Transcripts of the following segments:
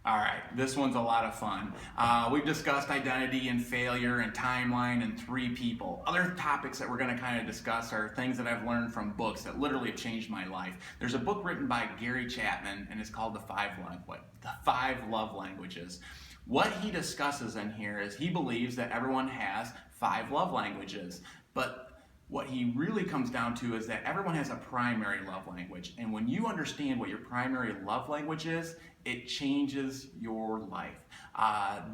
All right, this one's a lot of fun. We've discussed identity and failure and timeline and three people. Other topics that we're going to kind of discuss are things that I've learned from books that literally have changed my life. There's a book written by Gary Chapman, and it's called The Five Love Languages. What he discusses in here is he believes that everyone has 5 love languages, but what he really comes down to is that everyone has a primary love language. And when you understand what your primary love language is, it changes your life.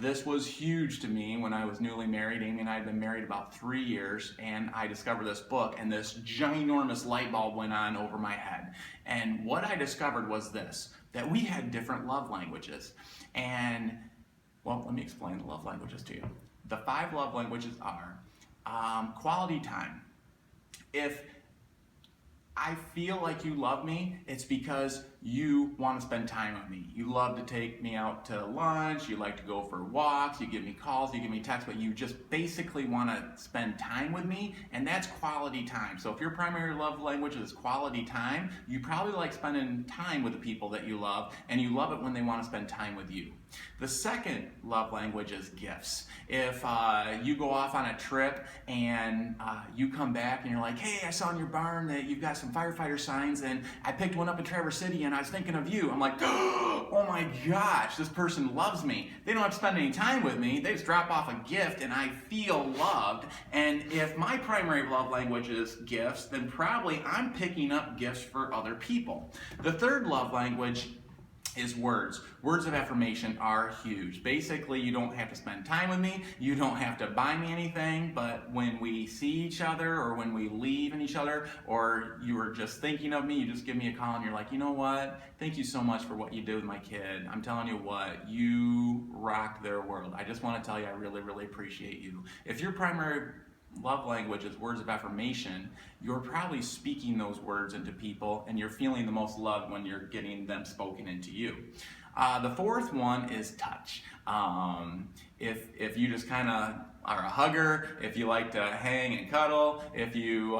This was huge to me when I was newly married. Amy and I had been married about 3 years, and I discovered this book, and this ginormous light bulb went on over my head. And what I discovered was this, that we had different love languages. And, well, let me explain the love languages to you. The 5 love languages are quality time. If I feel like you love me, it's because you want to spend time with me. You love to take me out to lunch, you like to go for walks, you give me calls, you give me texts, but you just basically want to spend time with me, and that's quality time. So if your primary love language is quality time, you probably like spending time with the people that you love, and you love it when they want to spend time with you. The second love language is gifts. If you go off on a trip and you come back and you're like, hey, I saw in your barn that you've got some firefighter signs and I picked one up in Traverse City and I was thinking of you. I'm like, oh my gosh, this person loves me. They don't have to spend any time with me. They just drop off a gift and I feel loved. And if my primary love language is gifts, then probably I'm picking up gifts for other people. The third love language is words. Words of affirmation are huge. Basically, you don't have to spend time with me, you don't have to buy me anything, but when we see each other or when we leave in each other or you are just thinking of me, you just give me a call and you're like, you know what, thank you so much for what you did with my kid. I'm telling you what, you rock their world. I just want to tell you I really, really appreciate you. If your primary love language is words of affirmation, you're probably speaking those words into people and you're feeling the most love when you're getting them spoken into you. The fourth one is touch. If you just kind of are a hugger, if you like to hang and cuddle, if you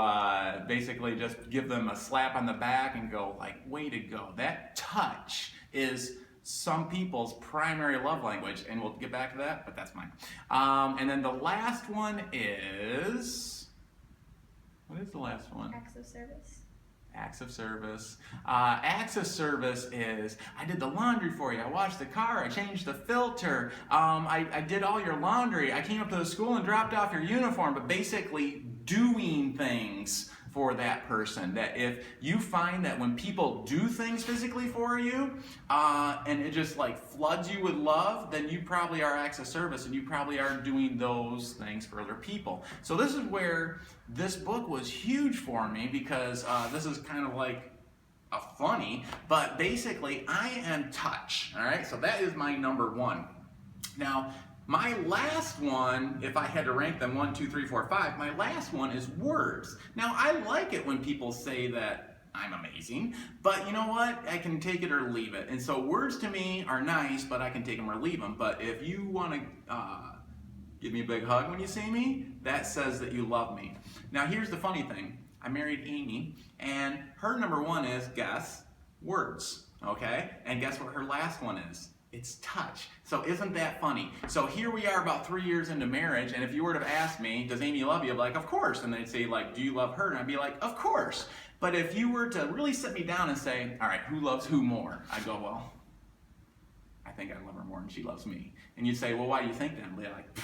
basically just give them a slap on the back and go like, way to go. That touch is some people's primary love language, and we'll get back to that, but that's mine. And then the last one is, what is the last one? Acts of service. Acts of service. Acts of service is, I did the laundry for you, I washed the car, I changed the filter, I did all your laundry, I came up to the school and dropped off your uniform, but basically doing things for that person. That if you find that when people do things physically for you, and it just like floods you with love, then you probably are acts of service and you probably are doing those things for other people. So this is where this book was huge for me because this is kind of like a funny, but basically I am touch, all right? So that is my number 1. Now, my last one, if I had to rank them 1, 2, 3, 4, 5, my last one is words. Now, I like it when people say that I'm amazing, but you know what? I can take it or leave it. And so words to me are nice, but I can take them or leave them. But if you want to give me a big hug when you see me, that says that you love me. Now, here's the funny thing. I married Amy, and her number 1 is, guess, words, okay? And guess what her last one is? It's touch. So isn't that funny? So here we are about 3 years into marriage, and if you were to ask me, does Amy love you? I'd be like, of course. And they'd say, like, do you love her? And I'd be like, of course. But if you were to really sit me down and say, all right, who loves who more? I'd go, well, I think I love her more than she loves me. And you'd say, well, why do you think that? And they're like,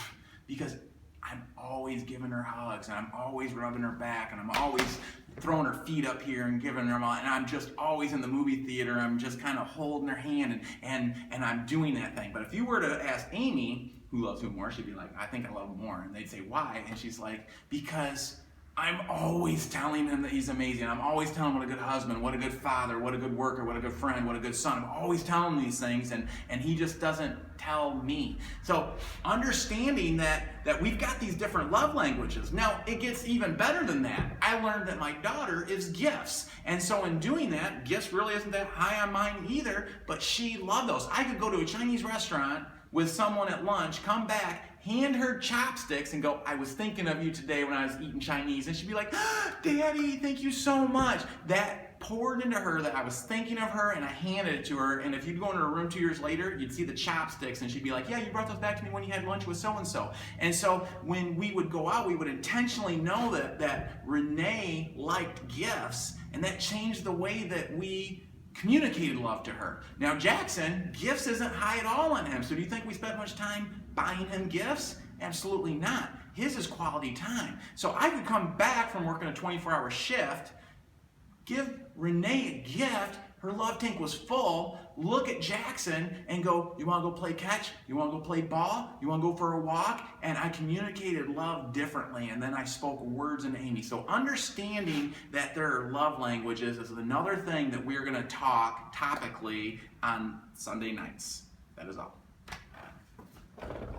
because I'm always giving her hugs, and I'm always rubbing her back, and I'm always throwing her feet up here and giving her, and I'm just always in the movie theater, I'm just kind of holding her hand, and I'm doing that thing. But if you were to ask Amy, who loves who more, she'd be like, I think I love him more. And they'd say, why? And she's like, because I'm always telling him that he's amazing. I'm always telling him what a good husband, what a good father, what a good worker, what a good friend, what a good son. I'm always telling him these things, and he just doesn't tell me. So understanding that we've got these different love languages. Now, it gets even better than that. I learned that my daughter is gifts. And so in doing that, gifts really isn't that high on mine either, but she loved those. I could go to a Chinese restaurant with someone at lunch, come back, hand her chopsticks and go, I was thinking of you today when I was eating Chinese. And she'd be like, Daddy, thank you so much. That poured into her that I was thinking of her, and I handed it to her. And if you'd go into her room 2 years later, you'd see the chopsticks, and she'd be like, yeah, you brought those back to me when you had lunch with so-and-so. And so when we would go out, we would intentionally know that Renee liked gifts, and that changed the way that we communicated love to her. Now Jackson, gifts isn't high at all on him. So do you think we spent much time buying him gifts? Absolutely not. His is quality time. So I could come back from working a 24-hour shift, give Renee a gift, her love tank was full, look at Jackson and go, you want to go play catch? You want to go play ball? You want to go for a walk? And I communicated love differently, and then I spoke words into Amy. So understanding that there are love languages is another thing that we're going to talk topically on Sunday nights. That is all.